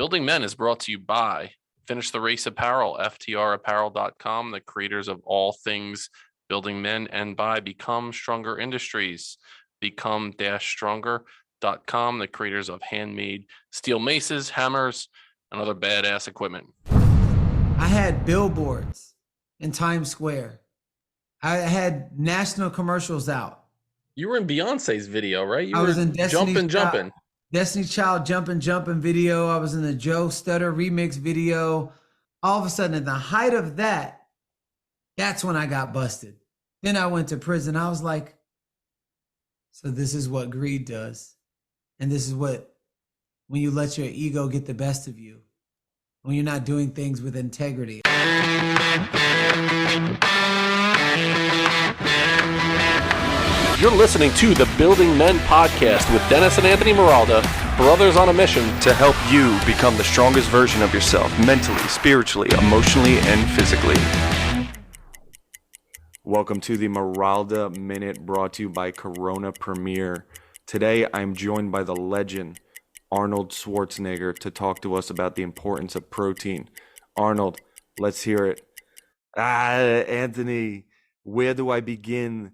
Building Men is brought to you by Finish the Race Apparel, FTRapparel.com, the creators of all things building men, and by Become Stronger Industries, become-stronger.com, the creators of handmade steel maces, hammers, and other badass equipment. I had billboards in Times Square. I had national commercials out. You were in Beyonce's video, right? I was in jumping. Destiny Child jumping video. I was in the Joe Stutter remix video. All of a sudden, at the height of that, that's when I got busted. Then I went to prison. I was like, so this is what greed does. And this is what, when you let your ego get the best of you, when you're not doing things with integrity. You're listening to the Building Men podcast with Dennis and Anthony Miralda, brothers on a mission to help you become the strongest version of yourself, mentally, spiritually, emotionally, and physically. Welcome to the Miralda Minute, brought to you by Corona Premier. Today, I'm joined by the legend, Arnold Schwarzenegger, to talk to us about the importance of protein. Arnold, let's hear it. Anthony, where do I begin?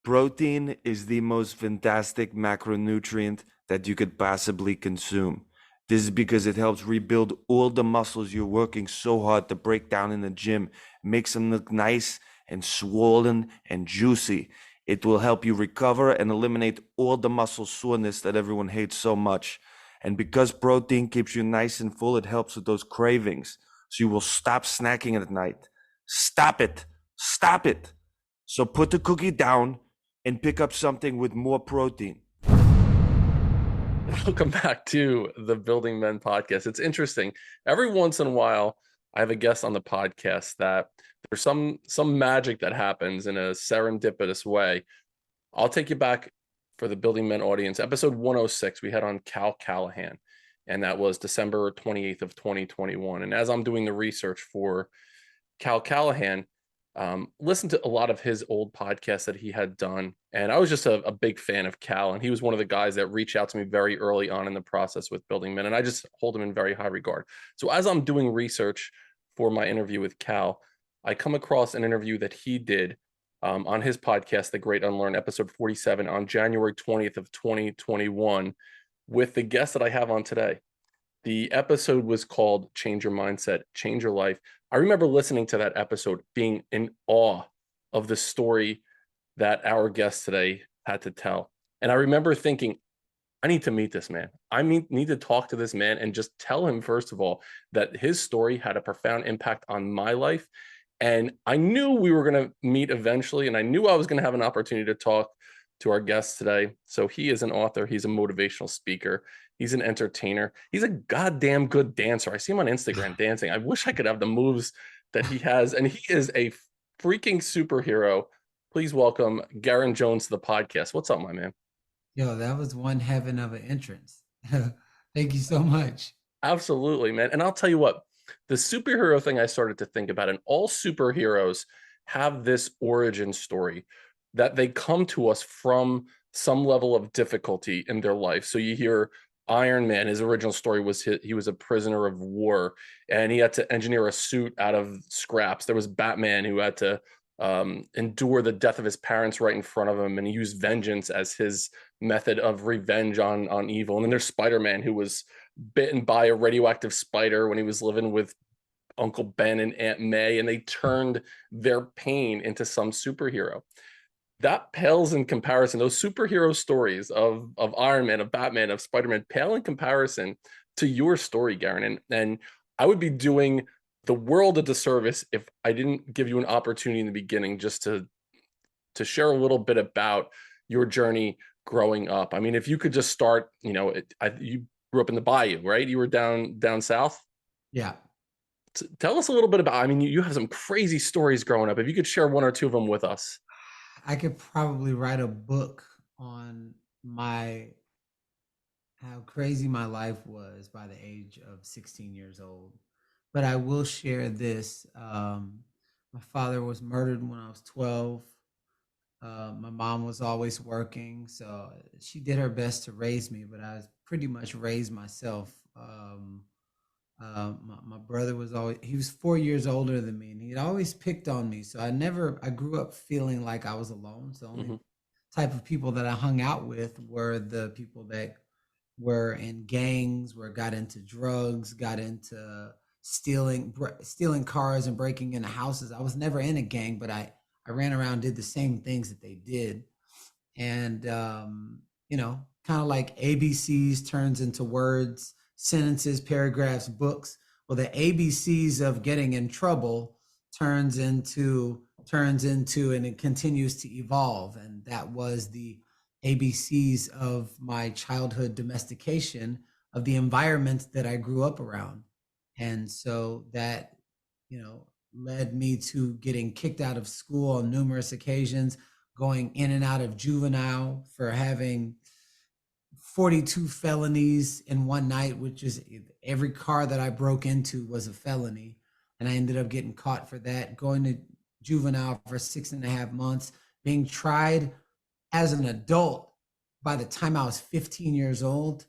Protein is the most fantastic macronutrient that you could possibly consume. This is because it helps rebuild all the muscles you're working so hard to break down in the gym, makes them look nice and swollen and juicy. It will help you recover and eliminate all the muscle soreness that everyone hates so much. And because protein keeps you nice and full, it helps with those cravings. So you will stop snacking at night. Stop it. Stop it. So put the cookie down and pick up something with more protein. Welcome back to the Building Men podcast. It's interesting. Every once in a while, I have a guest on the podcast that there's some magic that happens in a serendipitous way. I'll take you back for the Building Men audience. Episode 106, we had on Cal Callahan, and that was December 28th of 2021. And as I'm doing the research for Cal Callahan, listened to a lot of his old podcasts that he had done, and I was just a big fan of Cal, and he was one of the guys that reached out to me very early on in the process with Building Men, and I just hold him in very high regard. So as I'm doing research for my interview with Cal, I come across an interview that he did on his podcast, The Great Unlearn, episode 47, on January 20th of 2021, with the guest that I have on today. The episode was called Change Your Mindset, Change Your Life. I remember listening to that episode, being in awe of the story that our guest today had to tell. And I remember thinking, I need to meet this man. I need to talk to this man and just tell him, first of all, that his story had a profound impact on my life. And I knew we were going to meet eventually, and I knew I was going to have an opportunity to talk to our guest today. So he is an author. He's a motivational speaker. He's an entertainer. He's a goddamn good dancer. I see him on Instagram dancing. I wish I could have the moves that he has. And he is a freaking superhero. Please welcome Garrain Jones to the podcast. What's up, my man? Yo, that was one heaven of an entrance. Thank you so much. Absolutely, man. And I'll tell you what, the superhero thing I started to think about, and all superheroes have this origin story that they come to us from some level of difficulty in their life. So you hear Iron Man, his original story was he was a prisoner of war and he had to engineer a suit out of scraps. There was Batman, who had to endure the death of his parents right in front of him, and he used vengeance as his method of revenge on evil. And then there's Spider-Man, who was bitten by a radioactive spider when he was living with Uncle Ben and Aunt May, and they turned their pain into some superhero. That pales in comparison. Those superhero stories of Iron Man, of Batman, of Spider-Man pale in comparison to your story, Garrain. And I would be doing the world a disservice if I didn't give you an opportunity in the beginning just to share a little bit about your journey growing up. I mean, if you could just start, you grew up in the Bayou, right? You were down south. Yeah. Tell us a little bit about, I mean, you have some crazy stories growing up. If you could share one or two of them with us. I could probably write a book on how crazy my life was by the age of 16 years old. But I will share this. My father was murdered when I was 12. My mom was always working, so she did her best to raise me, but I was pretty much raised myself. My brother was always, he was 4 years older than me, and he'd always picked on me. So I grew up feeling like I was alone. So the only Hmm. type of people that I hung out with were the people that were in gangs, where got into drugs, got into stealing cars and breaking into houses. I was never in a gang, but I ran around, did the same things that they did. And kind of like ABCs turns into words, sentences, paragraphs, books. Well, the ABCs of getting in trouble turns into and it continues to evolve. And that was the ABCs of my childhood domestication of the environment that I grew up around. And so that, led me to getting kicked out of school on numerous occasions, going in and out of juvenile for having 42 felonies in one night, which is every car that I broke into was a felony. And I ended up getting caught for that, going to juvenile for 6.5 months, being tried as an adult by the time I was 15 years old.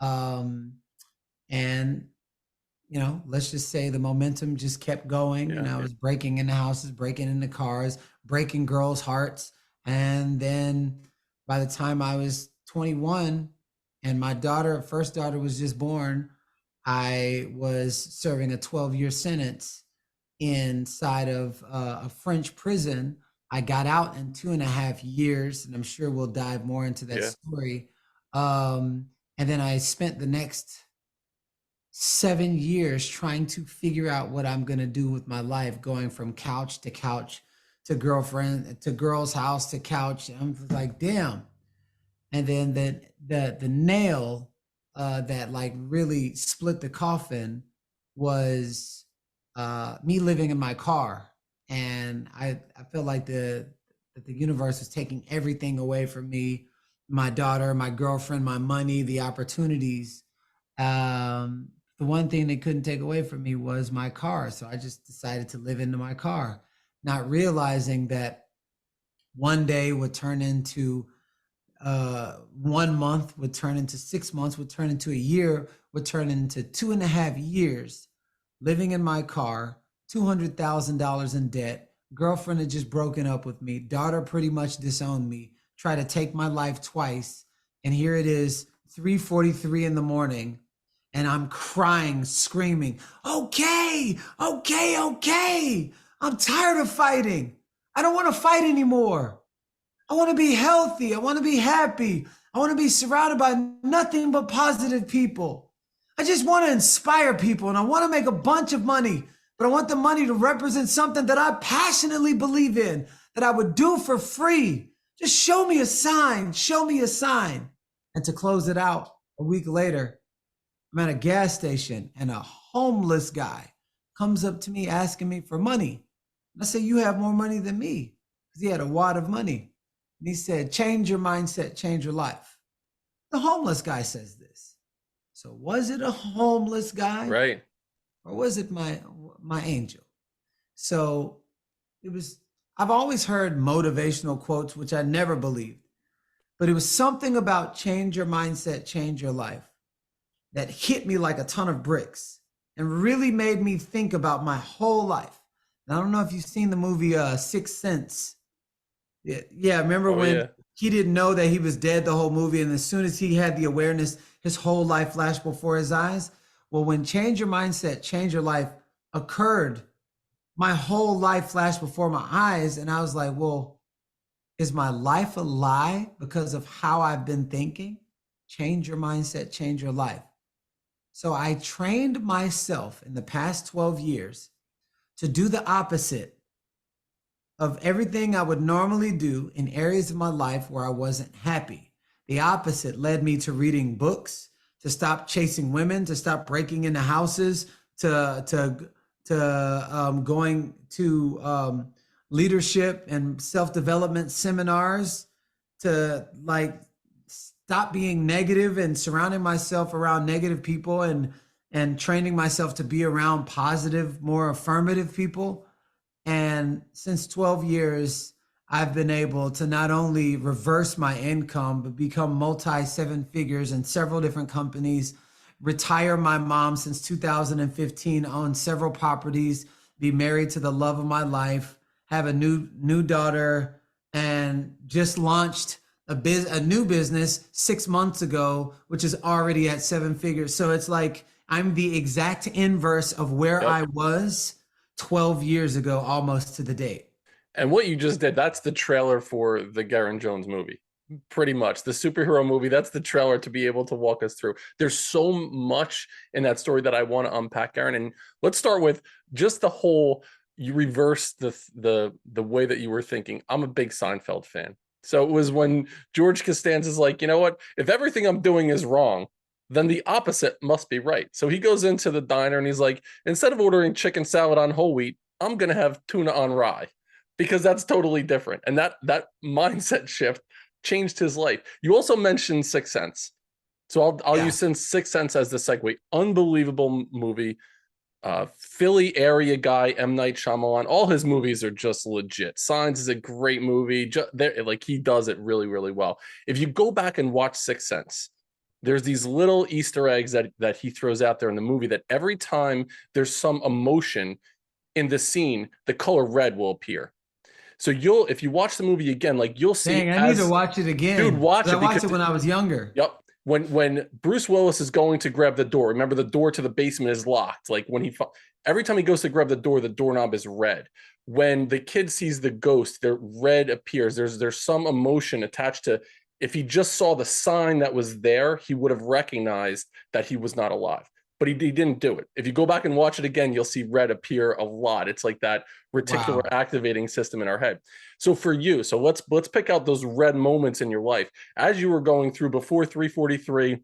And let's just say the momentum just kept going, and Yeah. I was breaking into houses, breaking into cars, breaking girls' hearts. And then by the time I was 21 and my first daughter was just born, I was serving a 12-year sentence inside of a French prison. I got out in 2.5 years, and I'm sure we'll dive more into that Yeah. story. And then I spent the next 7 years trying to figure out what I'm going to do with my life, going from couch to girlfriend to girl's house to couch. I'm like, damn. And then the nail that like really split the coffin was me living in my car. And I felt like that the universe was taking everything away from me, my daughter, my girlfriend, my money, the opportunities. um, the one thing they couldn't take away from me was my car. So I just decided to live into my car, not realizing that one day would turn into 1 month, would turn into 6 months, would turn into a year, would turn into 2.5 years living in my car, $200,000 in debt. Girlfriend had just broken up with me. Daughter pretty much disowned me, tried to take my life twice. And here it is, 3:43 in the morning, and I'm crying, screaming, okay, okay, okay. I'm tired of fighting. I don't want to fight anymore. I want to be healthy. I want to be happy. I want to be surrounded by nothing but positive people. I just want to inspire people, and I want to make a bunch of money, but I want the money to represent something that I passionately believe in, that I would do for free. Just show me a sign. Show me a sign. And to close it out, a week later, I'm at a gas station, and a homeless guy comes up to me asking me for money. And I say, you have more money than me, because he had a wad of money. And he said, change your mindset, change your life. The homeless guy says this. So was it a homeless guy, Right. or was it my angel? So it was, I've always heard motivational quotes, which I never believed, but it was something about change your mindset, change your life that hit me like a ton of bricks and really made me think about my whole life. And I don't know if you've seen the movie Sixth Sense. Yeah, remember Oh when yeah. he didn't know that he was dead the whole movie, and as soon as he had the awareness, his whole life flashed before his eyes? Well, when change your mindset, change your life occurred, my whole life flashed before my eyes, and I was like, well, is my life a lie because of how I've been thinking? Change your mindset, change your life. So I trained myself in the past 12 years to do the opposite of everything I would normally do in areas of my life where I wasn't happy. The opposite led me to reading books, to stop chasing women, to stop breaking into houses, to going to leadership and self-development seminars, to like stop being negative and surrounding myself around negative people, and training myself to be around positive, more affirmative people. And since 12 years, I've been able to not only reverse my income, but become multi seven figures in several different companies, retire my mom since 2015, own several properties, be married to the love of my life, have a new daughter, and just launched a new business 6 months ago, which is already at 7 figures. So it's like I'm the exact inverse of where Yep. I was 12 years ago, almost to the date. And what you just did, that's the trailer for the Garrain Jones movie. Pretty much the superhero movie. That's the trailer to be able to walk us through. There's so much in that story that I want to unpack, Garrain. And let's start with just the whole, you reverse the way that you were thinking. I'm a big Seinfeld fan. So it was when George Costanza's like, you know what? If everything I'm doing is wrong, then the opposite must be right. So he goes into the diner and he's like, instead of ordering chicken salad on whole wheat, I'm going to have tuna on rye, because that's totally different. And that mindset shift changed his life. You also mentioned Sixth Sense. So I'll use Sixth Sense as the segue. Unbelievable movie. Philly area guy, M. Night Shyamalan. All his movies are just legit. Signs is a great movie. Like, he does it really, really well. If you go back and watch Sixth Sense, there's these little Easter eggs that he throws out there in the movie, that every time there's some emotion in the scene, the color red will appear. So if you watch the movie again, like, you'll see. Dang, I need to watch it again. Dude, watch it. I watched it when I was younger. Yep. When Bruce Willis is going to grab the door, remember the door to the basement is locked. Like, every time he goes to grab the doorknob is red. When the kid sees the ghost, the red appears. There's some emotion attached to. If he just saw the sign that was there, he would have recognized that he was not alive. But he didn't do it. If you go back and watch it again, you'll see red appear a lot. It's like that reticular activating system in our head. So for you, let's pick out those red moments in your life. As you were going through before 343,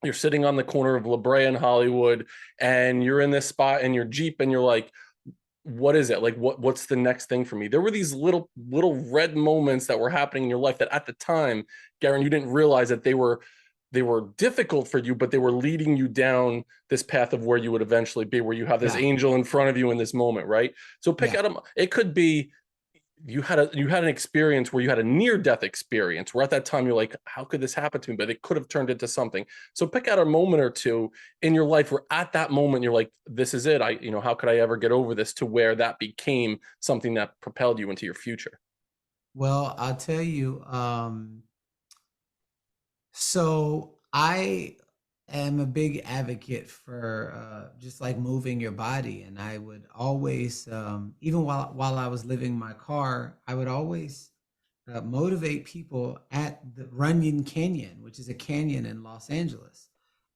you're sitting on the corner of La Brea and Hollywood, and you're in this spot in your Jeep, and you're like, what is it? Like, what's the next thing for me? There were these little red moments that were happening in your life that at the time, Garrain, you didn't realize that they were difficult for you, but they were leading you down this path of where you would eventually be, where you have this angel in front of you in this moment, right? So pick out it could be you had an experience where you had a near-death experience, where at that time you're like, how could this happen to me? But it could have turned into something. So pick out a moment or two in your life where at that moment you're like, this is it. How could I ever get over this, to where that became something that propelled you into your future? Well, I'll tell you, so I am a big advocate for just like moving your body, and I would always, even while I was living in my car, I would always motivate people at the Runyon Canyon, which is a canyon in Los Angeles,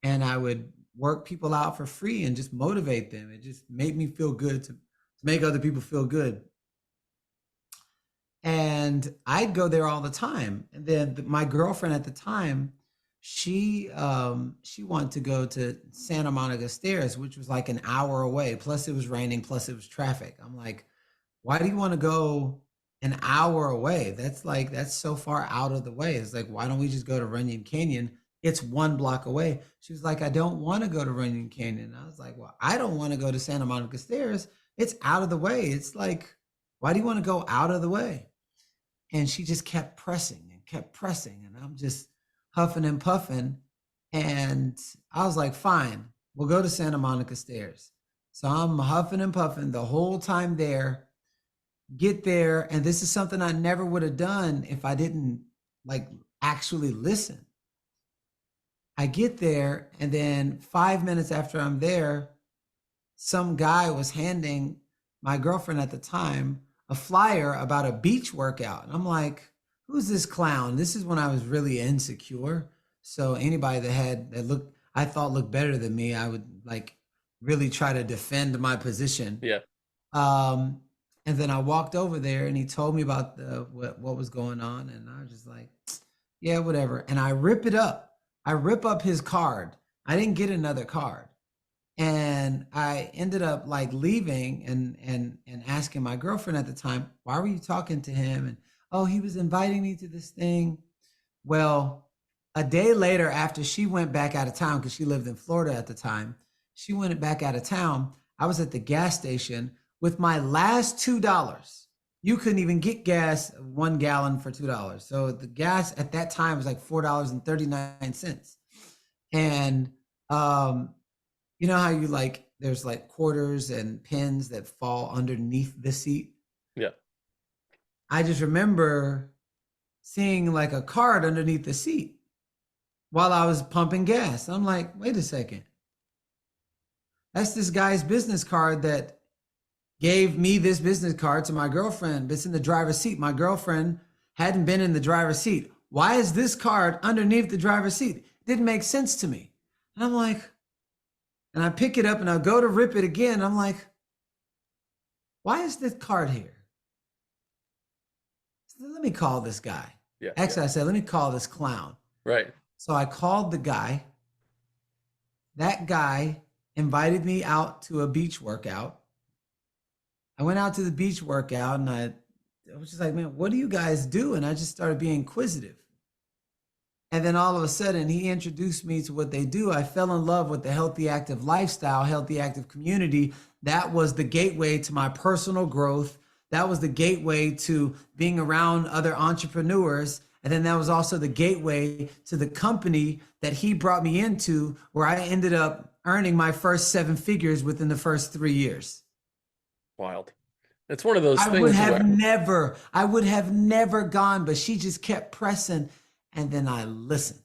and I would work people out for free and just motivate them. It just made me feel good to make other people feel good. And I'd go there all the time. And then my girlfriend at the time, she wanted to go to Santa Monica Stairs, which was like an hour away. Plus it was raining, plus it was traffic. I'm like, why do you want to go an hour away? That's so far out of the way. It's like, why don't we just go to Runyon Canyon? It's 1 block away. She was like, I don't want to go to Runyon Canyon. I was like, well, I don't want to go to Santa Monica Stairs. It's out of the way. It's like, why do you want to go out of the way? And she just kept pressing. And I'm just huffing and puffing. And I was like, fine, we'll go to Santa Monica Stairs. So I'm huffing and puffing the whole time there, get there. And this is something I never would have done if I didn't like actually listen. I get there, and then 5 minutes after I'm there, some guy was handing my girlfriend at the time a flyer about a beach workout. And I'm like, who's this clown? This is when I was really insecure. So anybody that I thought looked better than me, I would like really try to defend my position. Yeah. And then I walked over there, and he told me about what was going on. And I was just like, yeah, whatever. And I rip it up. I rip up his card. I didn't get another card. And I ended up like leaving and asking my girlfriend at the time, why were you talking to him? And, oh, he was inviting me to this thing. Well, a day later, after she went back out of town, because she lived in Florida at the time, she went back out of town. I was at the gas station with my last $2. You couldn't even get gas, 1 gallon for $2. So the gas at that time was like $4.39. And Um, you know how you like there's like quarters and pins that fall underneath the seat? Yeah. I just remember seeing like a card underneath the seat while I was pumping gas. I'm like, wait a second. That's this guy's business card that gave me this business card to my girlfriend. It's in the driver's seat. My girlfriend hadn't been in the driver's seat. Why is this card underneath the driver's seat? Didn't make sense to me. And I'm like, and I pick it up and I go to rip it again. I'm like, why is this card here? So let me call this guy. Yeah. Actually, I said, let me call this clown. Right. So I called the guy. That guy invited me out to a beach workout. I went out to the beach workout and I was just like, man, what do you guys do? And I just started being inquisitive. And then all of a sudden, he introduced me to what they do. I fell in love with the healthy, active lifestyle, healthy, active community. That was the gateway to my personal growth. That was the gateway to being around other entrepreneurs. And then that was also the gateway to the company that he brought me into, where I ended up earning my first 7 figures within the first 3 years. Wild. It's one of those things. I would have never gone, but she just kept pressing. And then I listened.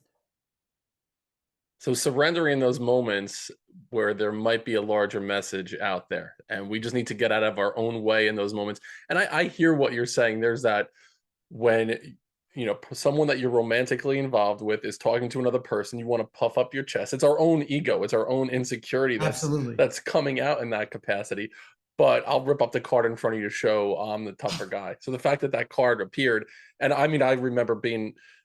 So surrendering those moments where there might be a larger message out there, and we just need to get out of our own way in those moments. And I hear what you're saying. There's that when, you know, someone that you're romantically involved with is talking to another person, you want to puff up your chest. It's our own ego. It's our own insecurity that's coming out in that capacity. But I'll rip up the card in front of you to show I'm the tougher guy. So the fact that that card appeared, and I mean, I remember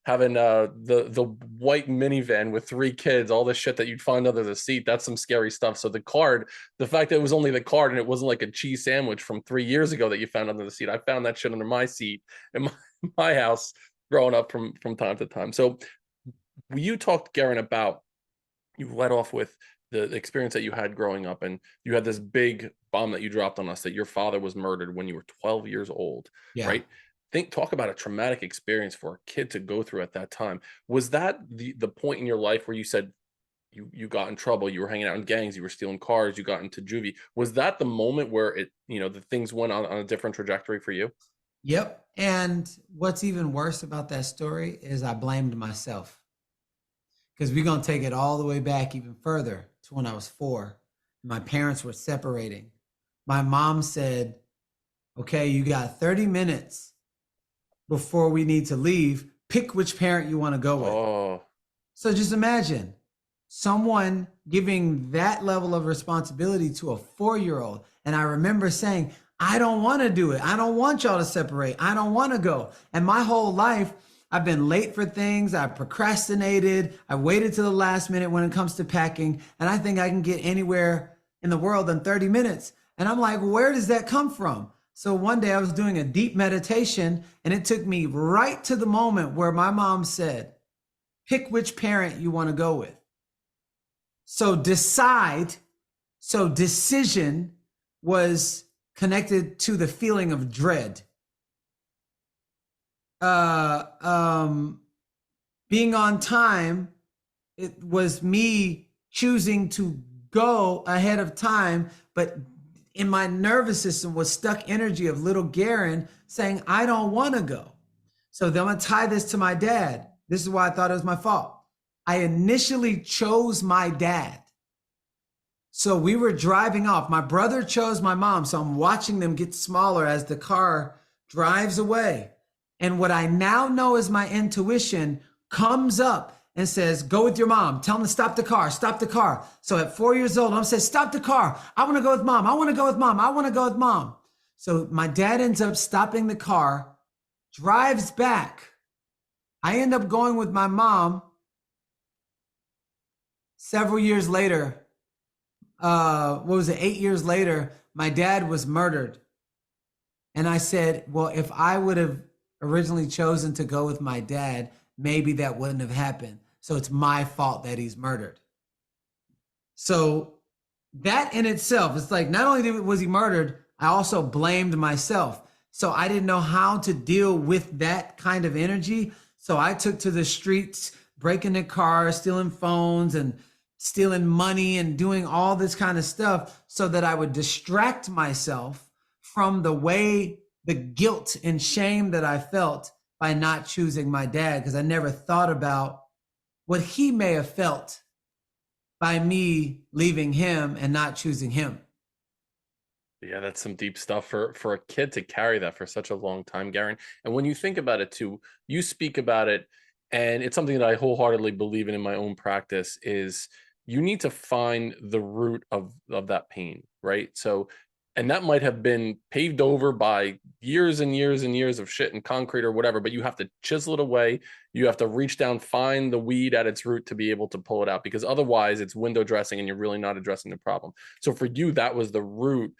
having the white minivan with 3 kids, all the shit that you'd find under the seat. That's some scary stuff. So the card, the fact that it was only the card and it wasn't like a cheese sandwich from 3 years ago that you found under the seat. I found that shit under my seat in my house growing up from time to time. So you talked, Garrain, about, you led off with the experience that you had growing up, and you had this big bomb that you dropped on us, that your father was murdered when you were 12 years old, right? Talk about a traumatic experience for a kid to go through at that time. Was that the point in your life where you said you got in trouble, you were hanging out in gangs, you were stealing cars, you got into juvie? Was that the moment where it, you know, the things went on a different trajectory for you? Yep. And what's even worse about that story is I blamed myself, because we're going to take it all the way back even further to when I was 4. My parents were separating. My mom said, okay, you got 30 minutes before we need to leave. Pick which parent you want to go with. Oh. So just imagine someone giving that level of responsibility to a 4-year-old. And I remember saying, I don't want to do it. I don't want y'all to separate. I don't want to go. And my whole life, I've been late for things. I've procrastinated. I waited to the last minute when it comes to packing. And I think I can get anywhere in the world in 30 minutes. And I'm like, where does that come from? So one day I was doing a deep meditation, and it took me right to the moment where my mom said, pick which parent you want to go with. So decision was connected to the feeling of dread. Being on time, it was me choosing to go ahead of time, but in my nervous system was stuck energy of little Garrain saying, I don't want to go. So then I'm going to tie this to my dad. This is why I thought it was my fault. I initially chose my dad. So we were driving off. My brother chose my mom. So I'm watching them get smaller as the car drives away. And what I now know is my intuition comes up and says, go with your mom. Tell them to stop the car, stop the car. So at 4 years old, I'm saying, stop the car. I want to go with mom. I want to go with mom. I want to go with mom. So my dad ends up stopping the car, drives back. I end up going with my mom. Several years later, 8 years later, my dad was murdered. And I said, well, if I would have originally chosen to go with my dad, maybe that wouldn't have happened. So it's my fault that he's murdered. So that in itself, it's like, not only was he murdered, I also blamed myself. So I didn't know how to deal with that kind of energy. So I took to the streets, breaking the cars, stealing phones, and stealing money and doing all this kind of stuff so that I would distract myself from the guilt and shame that I felt by not choosing my dad, because I never thought about what he may have felt by me leaving him and not choosing him. Yeah, that's some deep stuff for a kid to carry that for such a long time, Garrain. And when you think about it too, you speak about it, and it's something that I wholeheartedly believe in my own practice, is you need to find the root of that pain, right? So, and that might have been paved over by years and years and years of shit and concrete or whatever, but you have to chisel it away. You have to reach down, find the weed at its root to be able to pull it out, because otherwise it's window dressing and you're really not addressing the problem. So for you, that was the root.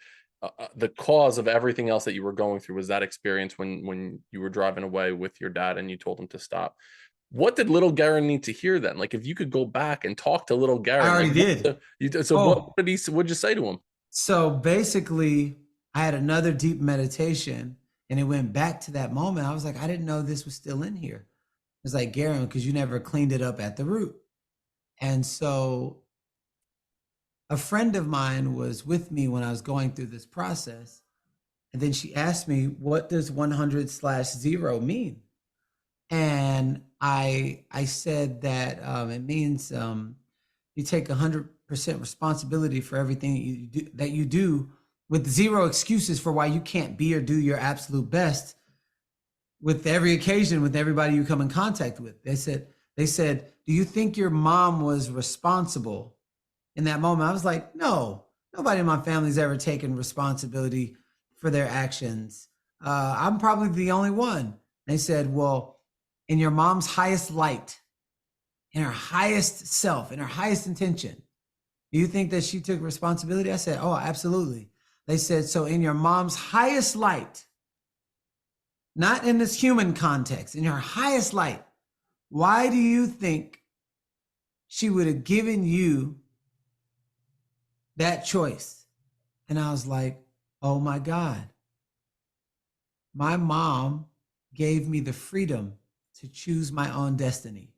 The cause of everything else that you were going through was that experience when you were driving away with your dad and you told him to stop. What did little Garrain need to hear then? Like, if you could go back and talk to little Garrain, I already did. What did he? What'd you say to him? So basically, I had another deep meditation, and it went back to that moment. I was like, I didn't know this was still in here. It's like, Garrain, because you never cleaned it up at the root. And so a friend of mine was with me when I was going through this process. And then she asked me, what does 100/0 mean? And I said that it means you take 100% responsibility for everything that you do, with zero excuses for why you can't be or do your absolute best with every occasion, with everybody you come in contact with. They said, do you think your mom was responsible in that moment? I was like, no, nobody in my family's ever taken responsibility for their actions. I'm probably the only one. They said, well, in your mom's highest light, in her highest self, in her highest intention, do you think that she took responsibility? I said, oh, absolutely. They said, so in your mom's highest light, not in this human context, in her highest light, why do you think she would have given you that choice? And I was like, oh my God, my mom gave me the freedom to choose my own destiny.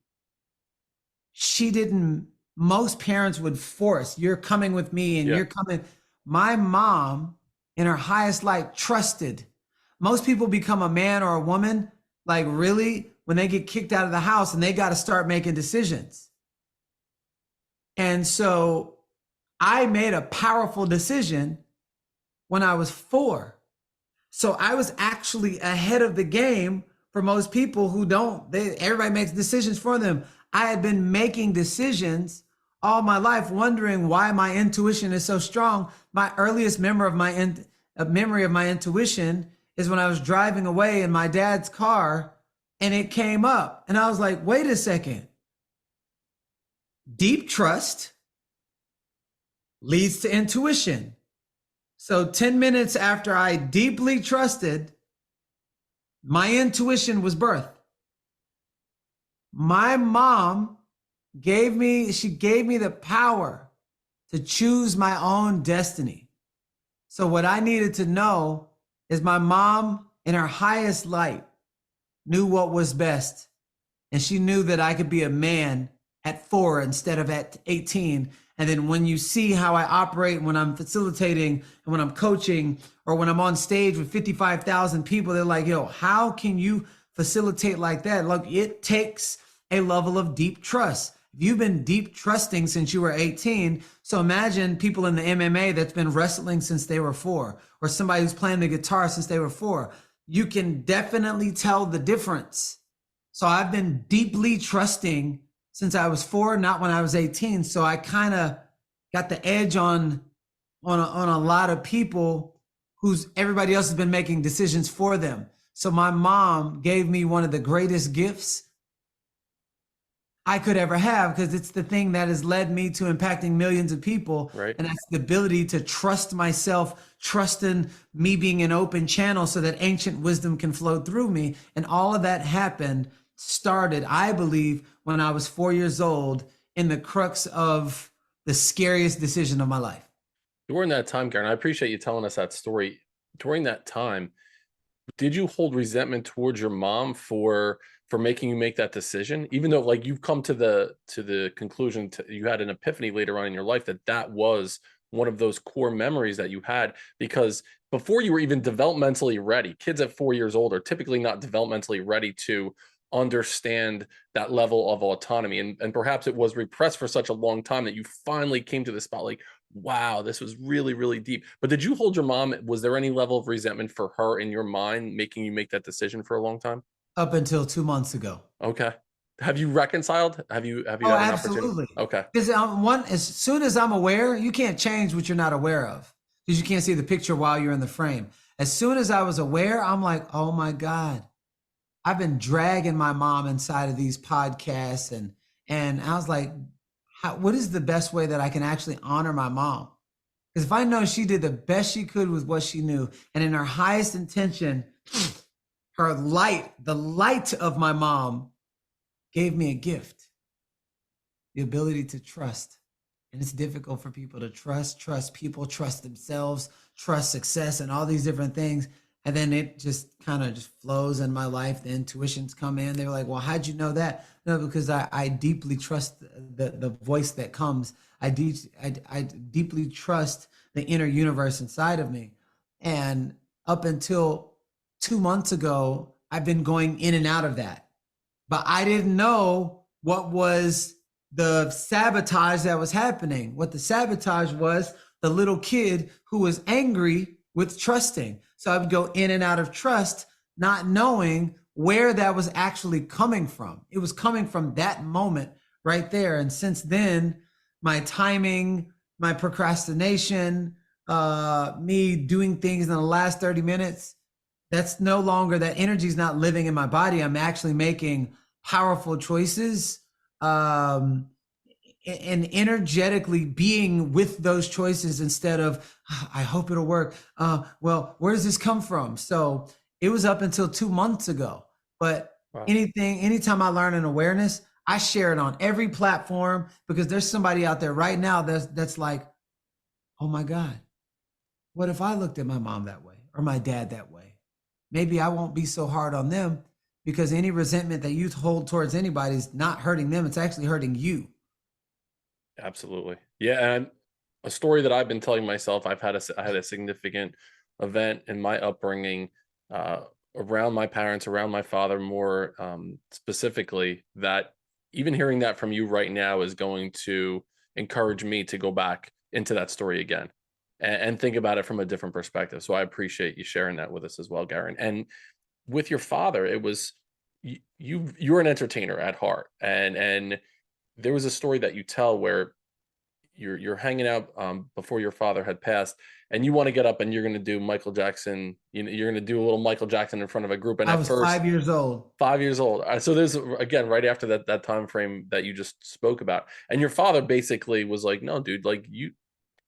She didn't, most parents would force, you're coming with me and you're coming. My mom, in her highest light, trusted. Most people become a man or a woman, like really, when they get kicked out of the house and they got to start making decisions. And so I made a powerful decision when I was 4. So I was actually ahead of the game for most people who don't. Everybody makes decisions for them. I had been making decisions all my life, wondering why my intuition is so strong. My earliest memory of my intuition is when I was driving away in my dad's car and it came up. And I was like, wait a second. Deep trust leads to intuition. So 10 minutes after I deeply trusted, my intuition was birthed. My mom gave me the power to choose my own destiny. So what I needed to know is my mom, in her highest light, knew what was best. And she knew that I could be a man at 4 instead of at 18. And then when you see how I operate when I'm facilitating and when I'm coaching or when I'm on stage with 55,000 people, they're like, yo, how can you facilitate like that? Look, it takes a level of deep trust. You've been deep trusting since you were 18. So imagine people in the MMA that's been wrestling since they were 4, or somebody who's playing the guitar since they were 4. You can definitely tell the difference. So I've been deeply trusting since I was 4, not when I was 18. So I kind of got the edge on a lot of people who's everybody else has been making decisions for them. So my mom gave me one of the greatest gifts I could ever have, because it's the thing that has led me to impacting millions of people. Right. And that's the ability to trust myself, trust in me being an open channel so that ancient wisdom can flow through me. And all of that started, I believe, when I was 4 years old, in the crux of the scariest decision of my life. During that time, Garrain, I appreciate you telling us that story. During that time, did you hold resentment towards your mom for for making you make that decision, even though like you've come to the conclusion you had an epiphany later on in your life that was one of those core memories that you had, because before you were even developmentally ready, kids at 4 years old are typically not developmentally ready to understand that level of autonomy. And perhaps it was repressed for such a long time that you finally came to the spot like, wow, this was really, really deep. But did you hold your mom? Was there any level of resentment for her in your mind, making you make that decision for a long time? Up until 2 months ago. Okay. Have you reconciled? Have you Oh, had an opportunity? absolutely. Okay. Because as soon as I'm aware, you can't change what you're not aware of, because you can't see the picture while you're in the frame. As soon as I was aware, I'm like, oh my God, I've been dragging my mom inside of these podcasts, and I was like, what is the best way that I can actually honor my mom? Because if I know she did the best she could with what she knew, and in her highest intention, her light, the light of my mom, gave me a gift, the ability to trust. And it's difficult for people to trust people, trust themselves, trust success, and all these different things. And then it just kind of just flows in my life. The intuitions come in. They're like, well, how'd you know that? No, because I deeply trust the voice that comes. I deeply trust the inner universe inside of me. And up until 2 months ago, I've been going in and out of that. But I didn't know what was the sabotage that was happening. What the sabotage was, the little kid who was angry with trusting. So I would go in and out of trust, not knowing where that was actually coming from. It was coming from that moment right there. And since then, my timing, my procrastination, me doing things in the last 30 minutes, that's no longer, that energy is not living in my body. I'm actually making powerful choices, and energetically being with those choices instead of, I hope it'll work. Well, where does this come from? So it was up until 2 months ago. But Wow. anytime I learn an awareness, I share it on every platform, because there's somebody out there right now that's like, oh my God, what if I looked at my mom that way or my dad that way? Maybe I won't be so hard on them, because any resentment that you hold towards anybody is not hurting them. It's actually hurting you. Absolutely. Yeah. And a story that I've been telling myself, I had a significant event in my upbringing, around my parents, around my father more specifically, that even hearing that from you right now is going to encourage me to go back into that story again and think about it from a different perspective. So I appreciate you sharing that with us as well, Garrain. And with your father, it was you're an entertainer at heart, and there was a story that you tell where you're hanging out before your father had passed, and you want to get up and you're going to do Michael Jackson. You're going to do a little Michael Jackson in front of a group. And I at was first, 5 years old. 5 years old. So there's, again, right after that time frame that you just spoke about, and your father basically was like, "No, dude, like you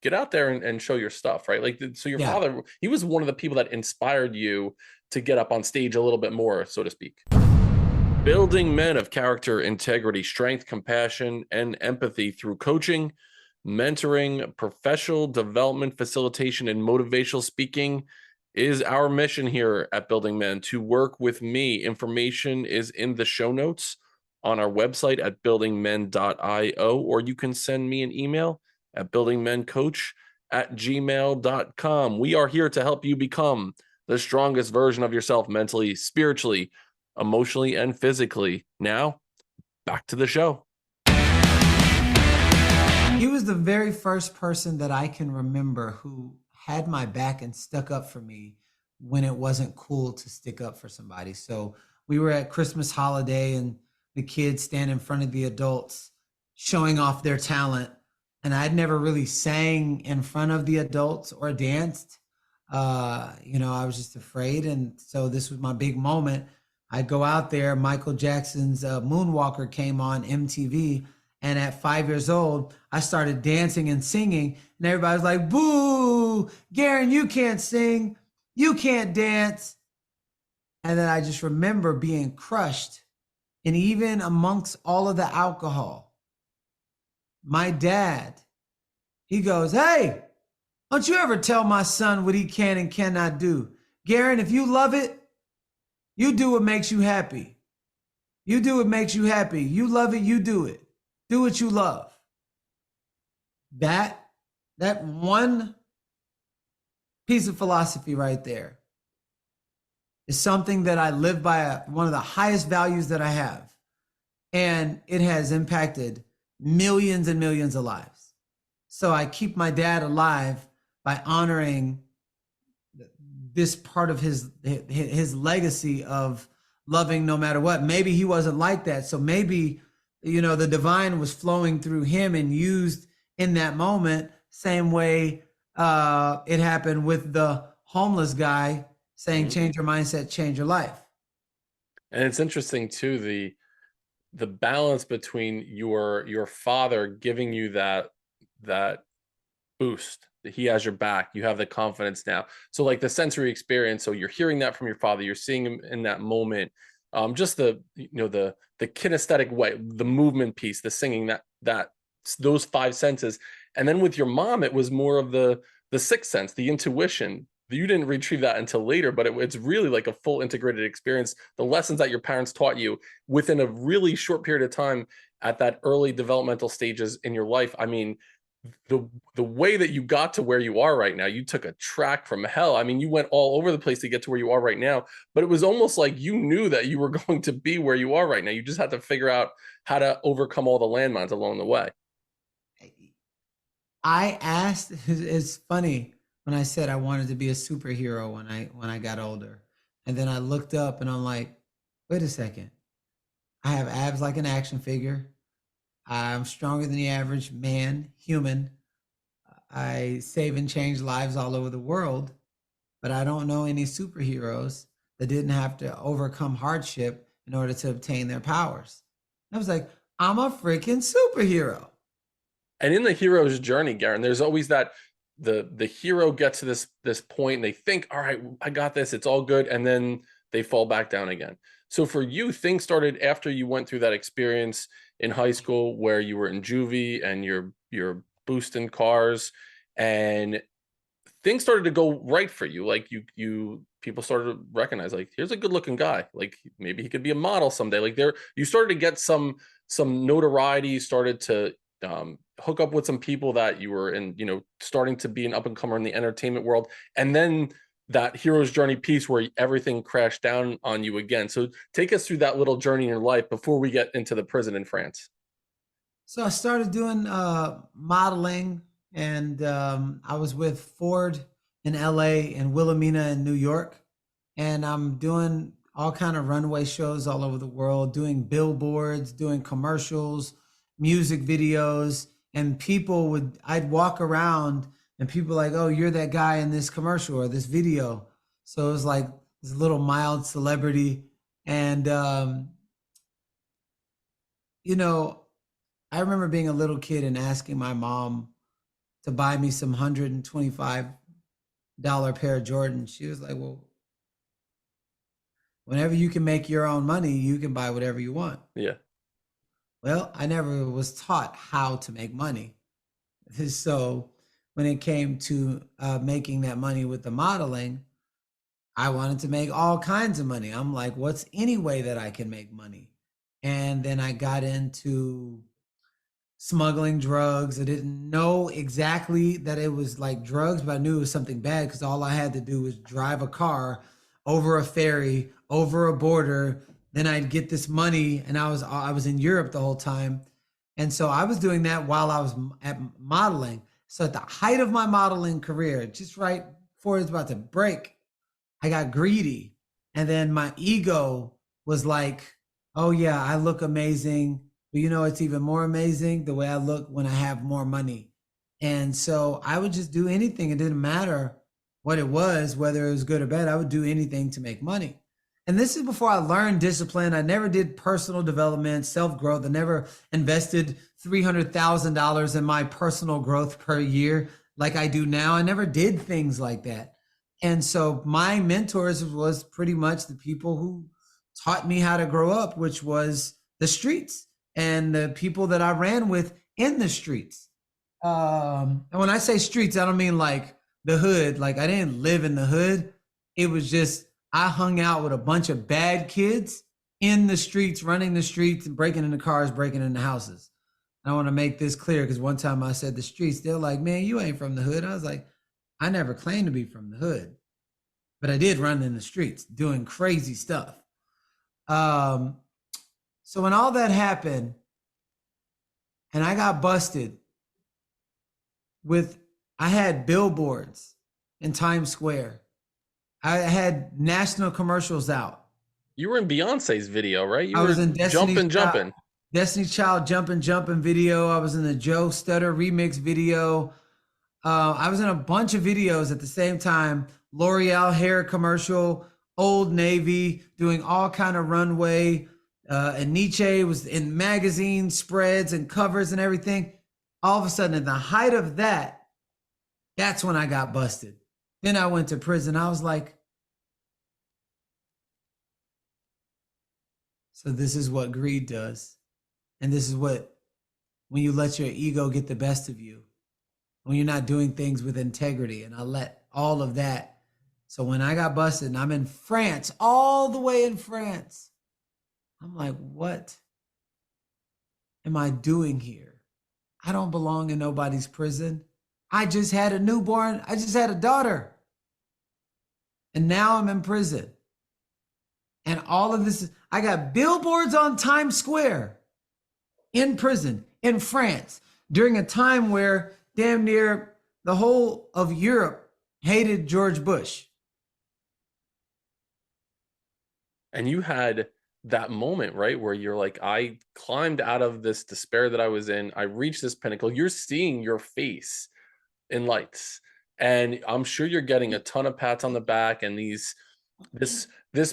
get out there and show your stuff," right? Like, so your Yeah. father, he was one of the people that inspired you to get up on stage a little bit more, so to speak. Building men of character, integrity, strength, compassion, and empathy through coaching, mentoring, professional development, facilitation, and motivational speaking is our mission here at Building Men. To work with me, information is in the show notes on our website at buildingmen.io, or you can send me an email at buildingmencoach@gmail.com. We are here to help you become the strongest version of yourself mentally, spiritually, emotionally, and physically. Now, back to the show. He was the very first person that I can remember who had my back and stuck up for me when it wasn't cool to stick up for somebody. So we were at Christmas holiday, and the kids stand in front of the adults showing off their talent. And I'd never really sang in front of the adults or danced. I was just afraid. And so this was my big moment. I'd go out there. Michael Jackson's Moonwalker came on MTV. And at 5 years old, I started dancing and singing. And everybody was like, boo, Garrain, you can't sing. You can't dance. And then I just remember being crushed. And even amongst all of the alcohol, my dad, he goes, hey, don't you ever tell my son what he can and cannot do. Garrain, if you love it, you do what makes you happy. You do what makes you happy. You love it, you do it. Do what you love. That one piece of philosophy right there is something that I live by, one of the highest values that I have. And it has impacted millions and millions of lives. So I keep my dad alive by honoring this part of his legacy of loving no matter what. Maybe he wasn't like that. So maybe, the divine was flowing through him and used in that moment, same way it happened with the homeless guy saying, change your mindset, change your life. And it's interesting too, the balance between your father giving you that boost, that he has your back, you have the confidence now. So like the sensory experience, so you're hearing that from your father, you're seeing him in that moment. Just the kinesthetic way, the movement piece, the singing, that those five senses. And then with your mom, it was more of the sixth sense, the intuition. You didn't retrieve that until later, but it's really like a full integrated experience. The lessons that your parents taught you within a really short period of time at that early developmental stages in your life. I mean, the way that you got to where you are right now, you took a track from hell. I mean, you went all over the place to get to where you are right now, but it was almost like you knew that you were going to be where you are right now. You just had to figure out how to overcome all the landmines along the way. I asked, it's funny when I said I wanted to be a superhero when I got older. And then I looked up and I'm like, wait a second. I have abs like an action figure. I'm stronger than the average man, human. I save and change lives all over the world, but I don't know any superheroes that didn't have to overcome hardship in order to obtain their powers. I was like, I'm a freaking superhero. And in the hero's journey, Garrain, there's always that the hero gets to this point and they think, all right, I got this, it's all good, and then they fall back down again. So for you, things started after you went through that experience in high school where you were in juvie and you're boosting cars, and things started to go right for you. Like you people started to recognize, like, here's a good looking guy, like maybe he could be a model someday. Like you started to get some notoriety, you started to hook up with some people that you were in, starting to be an up and comer in the entertainment world. And then that hero's journey piece where everything crashed down on you again. So take us through that little journey in your life before we get into the prison in France. So I started doing modeling, and I was with Ford in LA and Wilhelmina in New York. And I'm doing all kind of runway shows all over the world, doing billboards, doing commercials, music videos. And I'd walk around and people like, oh, you're that guy in this commercial or this video. So it was like this little mild celebrity. And, I remember being a little kid and asking my mom to buy me some $125 pair of Jordans. She was like, well, whenever you can make your own money, you can buy whatever you want. Yeah. Well, I never was taught how to make money. So when it came to making that money with the modeling, I wanted to make all kinds of money. I'm like, what's any way that I can make money? And then I got into smuggling drugs. I didn't know exactly that it was like drugs, but I knew it was something bad because all I had to do was drive a car over a ferry, over a border. Then I'd get this money, and I was in Europe the whole time. And so I was doing that while I was at modeling. So at the height of my modeling career, just right before it was about to break, I got greedy. And then my ego was like, oh yeah, I look amazing. But it's even more amazing the way I look when I have more money. And so I would just do anything. It didn't matter what it was, whether it was good or bad. I would do anything to make money. And this is before I learned discipline. I never did personal development, self-growth. I never invested $300,000 in my personal growth per year like I do now. I never did things like that. And so my mentors was pretty much the people who taught me how to grow up, which was the streets and the people that I ran with in the streets. And when I say streets, I don't mean like the hood. Like I didn't live in the hood. It was just, I hung out with a bunch of bad kids in the streets, running the streets, and breaking into cars, breaking into houses. And I want to make this clear because one time I said the streets, they're like, man, you ain't from the hood. I was like, I never claimed to be from the hood, but I did run in the streets doing crazy stuff. So when all that happened and I got busted I had billboards in Times Square. I had national commercials out. You were in Beyonce's video, right? You I was were in jumping. Destiny Child jumping video. I was in the Joe Stutter remix video. I was in a bunch of videos at the same time. L'Oreal hair commercial, Old Navy, doing all kind of runway. And Nietzsche was in magazine spreads and covers and everything. All of a sudden, at the height of that's when I got busted. Then I went to prison. I was like, so this is what greed does. And this is when you let your ego get the best of you, when you're not doing things with integrity. And I let all of that. So when I got busted and I'm in France, all the way in France, I'm like, what am I doing here? I don't belong in nobody's prison. I just had a newborn. I just had a daughter. And now I'm in prison. And all of this, I got billboards on Times Square in prison in France during a time where damn near the whole of Europe hated George Bush. And you had that moment, right, where you're like, I climbed out of this despair that I was in. I reached this pinnacle. You're seeing your face in lights. And I'm sure you're getting a ton of pats on the back and this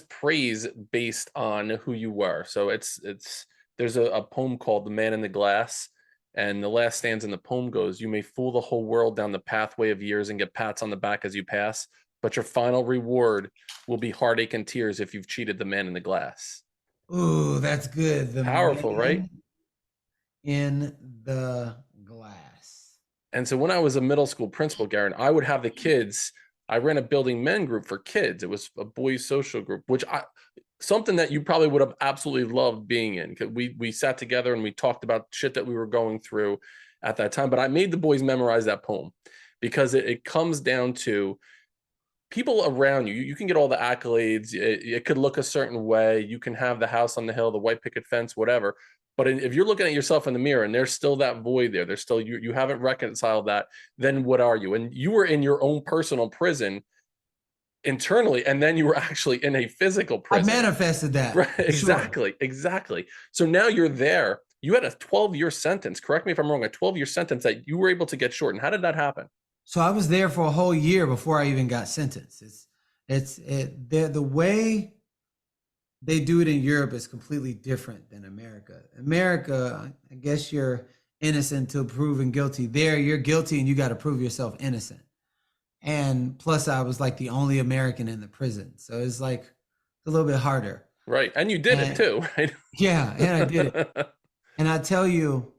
praise based on who you were. So there's a poem called The Man in the Glass. And the last stanza in the poem goes, you may fool the whole world down the pathway of years and get pats on the back as you pass, but your final reward will be heartache and tears if you've cheated the man in the glass. Ooh, that's good. The Powerful, right? In the glass. And so when I was a middle school principal, Garrain, I would have the kids. I ran a building men group for kids. It was a boys social group, something that you probably would have absolutely loved being in. We sat together and we talked about shit that we were going through at that time. But I made the boys memorize that poem because it comes down to people around you. You can get all the accolades. It could look a certain way. You can have the house on the hill, the white picket fence, whatever. But if you're looking at yourself in the mirror and there's still that void there, there's still, you haven't reconciled that, then what are you? And you were in your own personal prison internally, and then you were actually in a physical prison. I manifested that. Right, exactly, sure. Exactly. So now you're there. You had a 12-year sentence. Correct me if I'm wrong, a 12-year sentence that you were able to get shortened. How did that happen? So I was there for a whole year before I even got sentenced. The way they do it in Europe is completely different than America. America, I guess you're innocent until proven guilty. There, you're guilty and you got to prove yourself innocent. And plus, I was like the only American in the prison. So it's like a little bit harder. Right. And you did it too, right? Yeah, and I did it. And I tell you,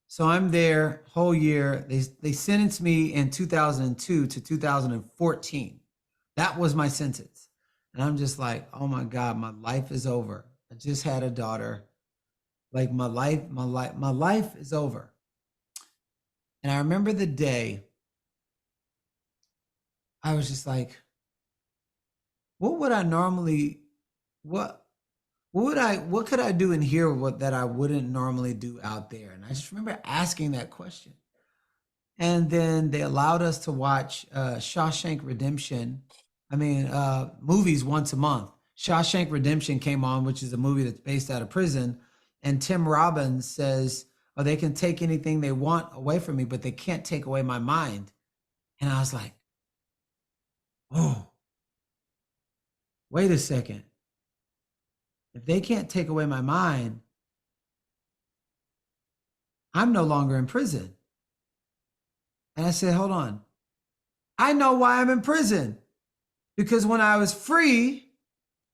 so I'm there whole year. They sentenced me in 2002 to 2014. That was my sentence. And I'm just like, oh my God, my life is over. I just had a daughter. Like my life is over. And I remember the day I was just like, what could I do in here that I wouldn't normally do out there? And I just remember asking that question. And then they allowed us to watch Shawshank Redemption. Movies once a month. Shawshank Redemption came on, which is a movie that's based out of prison. And Tim Robbins says, oh, they can take anything they want away from me, but they can't take away my mind. And I was like, oh, wait a second. If they can't take away my mind, I'm no longer in prison. And I said, hold on. I know why I'm in prison. Because when I was free,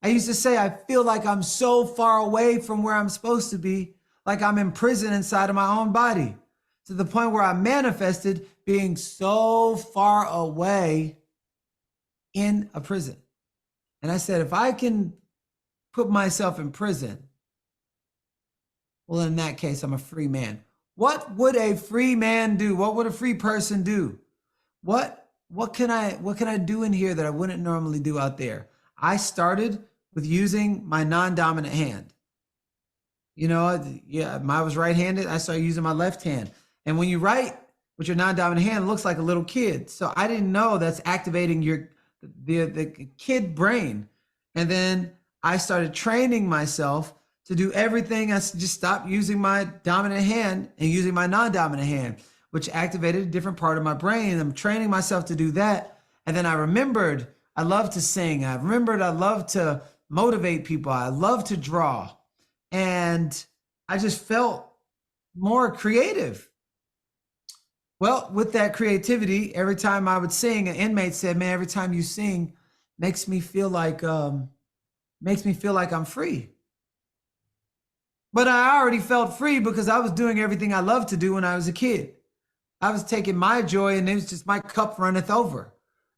I used to say, I feel like I'm so far away from where I'm supposed to be, like I'm in prison inside of my own body, to the point where I manifested being so far away in a prison. And I said, if I can put myself in prison, well, in that case, I'm a free man. What would a free man do? What would a free person do? What can I do in here that I wouldn't normally do out there? I started with using my non-dominant hand. You know, yeah, I was right-handed. I started using my left hand. And when you write with your non-dominant hand, it looks like a little kid. So I didn't know that's activating the kid brain. And then I started training myself to do everything. I just stopped using my dominant hand and using my non-dominant hand, which activated a different part of my brain. I'm training myself to do that. And then I remembered I love to sing. I remembered I love to motivate people. I love to draw. And I just felt more creative. Well, with that creativity, every time I would sing, an inmate said, "Man, every time you sing, makes me feel like I'm free." But I already felt free because I was doing everything I loved to do when I was a kid. I was taking my joy, and it was just my cup runneth over,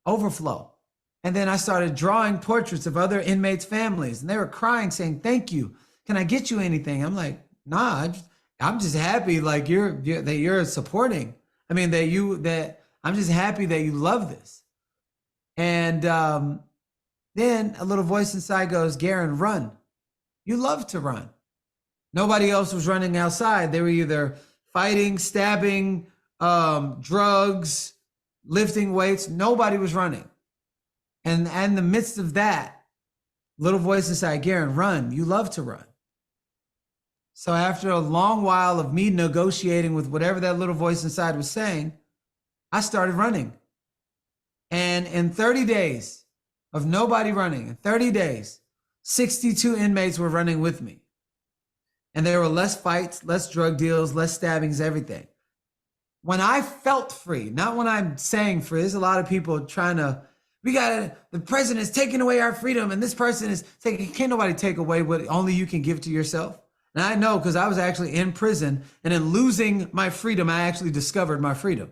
overflow. And then I started drawing portraits of other inmates' families, and they were crying, saying, "Thank you. Can I get you anything?" I'm like, "Nah, I'm just happy like you're supporting. I mean that I'm just happy that you love this." And then a little voice inside goes, "Garrain, run. You love to run." Nobody else was running outside. They were either fighting, stabbing, drugs, lifting weights. Nobody was running. And in the midst of that, little voice inside, "Garrain, run. You love to run." So after a long while of me negotiating with whatever that little voice inside was saying, I started running. And in 30 days of nobody running, in 30 days, 62 inmates were running with me. And there were less fights, less drug deals, less stabbings, everything. When I felt free, not when I'm saying free, there's a lot of people trying to, the president is taking away our freedom and this person is taking, can't nobody take away what only you can give to yourself. And I know because I was actually in prison, and in losing my freedom, I actually discovered my freedom.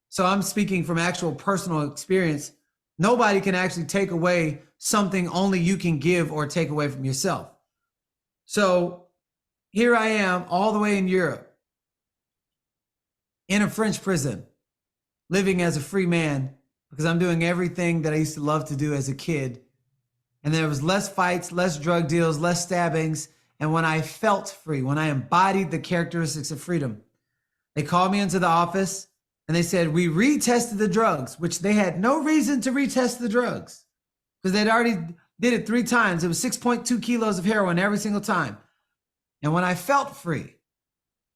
So I'm speaking from actual personal experience. Nobody can actually take away something only you can give or take away from yourself. So here I am all the way in Europe, in a French prison, living as a free man because I'm doing everything that I used to love to do as a kid. And there was less fights, less drug deals, less stabbings. And when I felt free, when I embodied the characteristics of freedom, they called me into the office and they said, "We retested the drugs," which they had no reason to retest the drugs because they'd already did it 3 times. It was 6.2 kilos of heroin every single time. And when I felt free,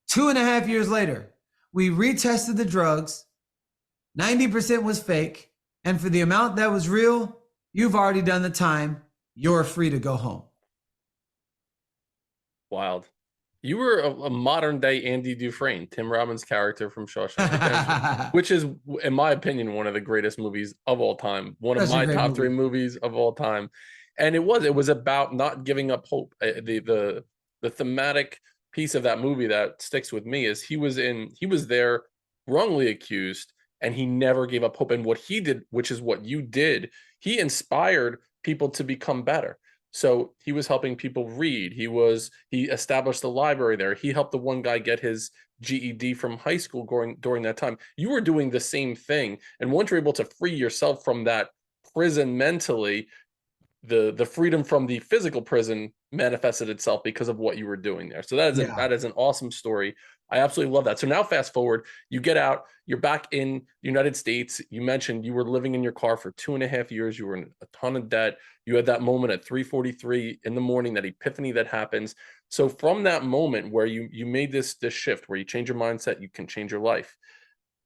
2.5 years later, we retested the drugs. 90% was fake. And for the amount that was real, you've already done the time. You're free to go home. Wild. You were a modern day Andy Dufresne, Tim Robbins' character from Shawshank Redemption, which is, in my opinion, one of the greatest movies of all time. One of my top 3 movies of all time. And it was about not giving up hope. The thematic piece of that movie that sticks with me is he was there wrongly accused, and he never gave up hope. And what he did, which is what you did, he inspired people to become better. So he was helping people read. He established the library there. He helped the one guy get his GED from high school during that time. You were doing the same thing. And once you're able to free yourself from that prison mentally, the freedom from the physical prison manifested itself because of what you were doing there. So that is an awesome story. I absolutely love that. So now fast forward, you get out, you're back in the United States. You mentioned you were living in your car for 2.5 years. You were in a ton of debt. You had that moment at 3:43 in the morning, that epiphany that happens. So from that moment where you made this shift, where you change your mindset, you can change your life.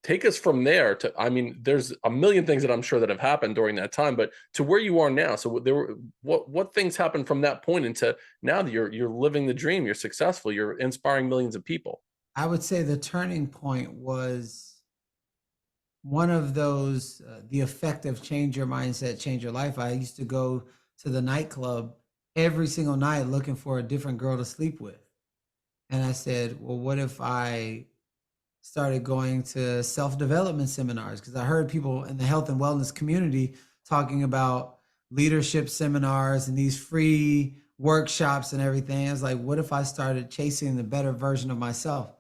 Take us from there to, I mean, there's a million things that I'm sure that have happened during that time, but to where you are now. So what things happened from that point into now that you're living the dream, you're successful, you're inspiring millions of people? I would say the turning point was one of those, the effect of change your mindset, change your life. I used to go to the nightclub every single night looking for a different girl to sleep with. And I said, well, what if I started going to self-development seminars? Because I heard people in the health and wellness community talking about leadership seminars and these free workshops and everything. I was like, what if I started chasing the better version of myself?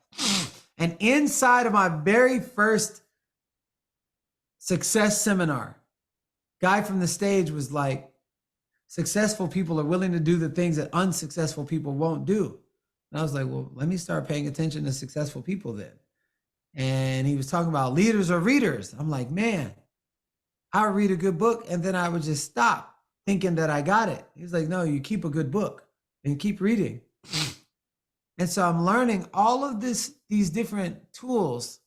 And inside of my very first success seminar, guy from the stage was like, successful people are willing to do the things that unsuccessful people won't do. And I was like, well, let me start paying attention to successful people then. And he was talking about leaders or readers. I'm like, man, I would read a good book and then I would just stop thinking that I got it. He's like, no, you keep a good book and keep reading. And so I'm learning all of these different tools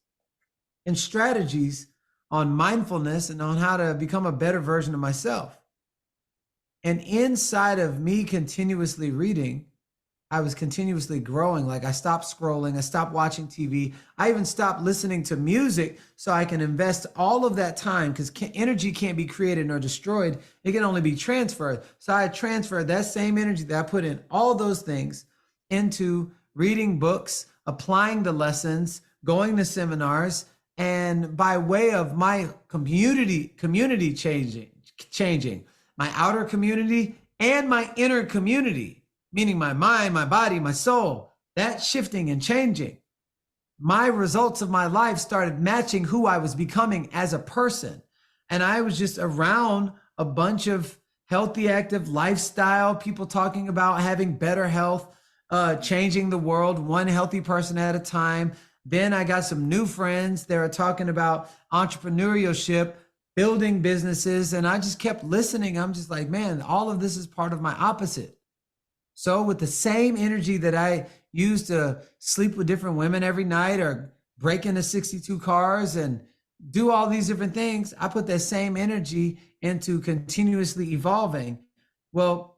and strategies on mindfulness and on how to become a better version of myself. And inside of me continuously reading, I was continuously growing. Like I stopped scrolling, I stopped watching TV. I even stopped listening to music so I can invest all of that time, because energy can't be created nor destroyed. It can only be transferred. So I transferred that same energy that I put in all those things into reading books, applying the lessons, going to seminars, and by way of my community changing my outer community and my inner community, meaning my mind, my body, my soul, that shifting and changing. My results of my life started matching who I was becoming as a person. And I was just around a bunch of healthy, active lifestyle, people talking about having better health, changing the world, one healthy person at a time. Then I got some new friends that are talking about entrepreneurship, building businesses, and I just kept listening. I'm just like, man, all of this is part of my opposite. So with the same energy that I used to sleep with different women every night or break into 62 cars and do all these different things, I put that same energy into continuously evolving. Well,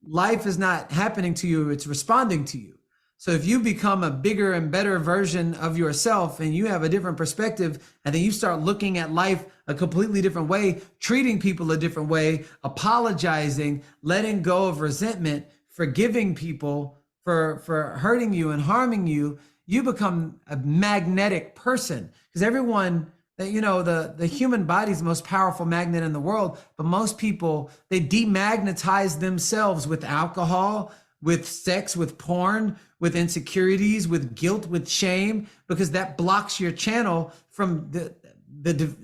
life is not happening to you, it's responding to you. So if you become a bigger and better version of yourself and you have a different perspective, and then you start looking at life a completely different way, treating people a different way, apologizing, letting go of resentment, forgiving people for hurting you and harming you, you become a magnetic person. Because everyone, the human body is the most powerful magnet in the world, but most people, they demagnetize themselves with alcohol, with sex, with porn, with insecurities, with guilt, with shame, because that blocks your channel from the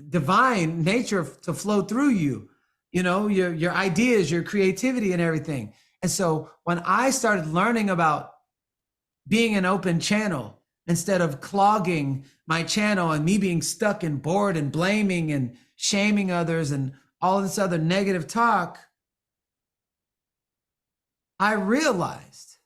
divine nature to flow through you, your ideas, your creativity and everything. And so when I started learning about being an open channel instead of clogging my channel and me being stuck and bored and blaming and shaming others and all this other negative talk, I realized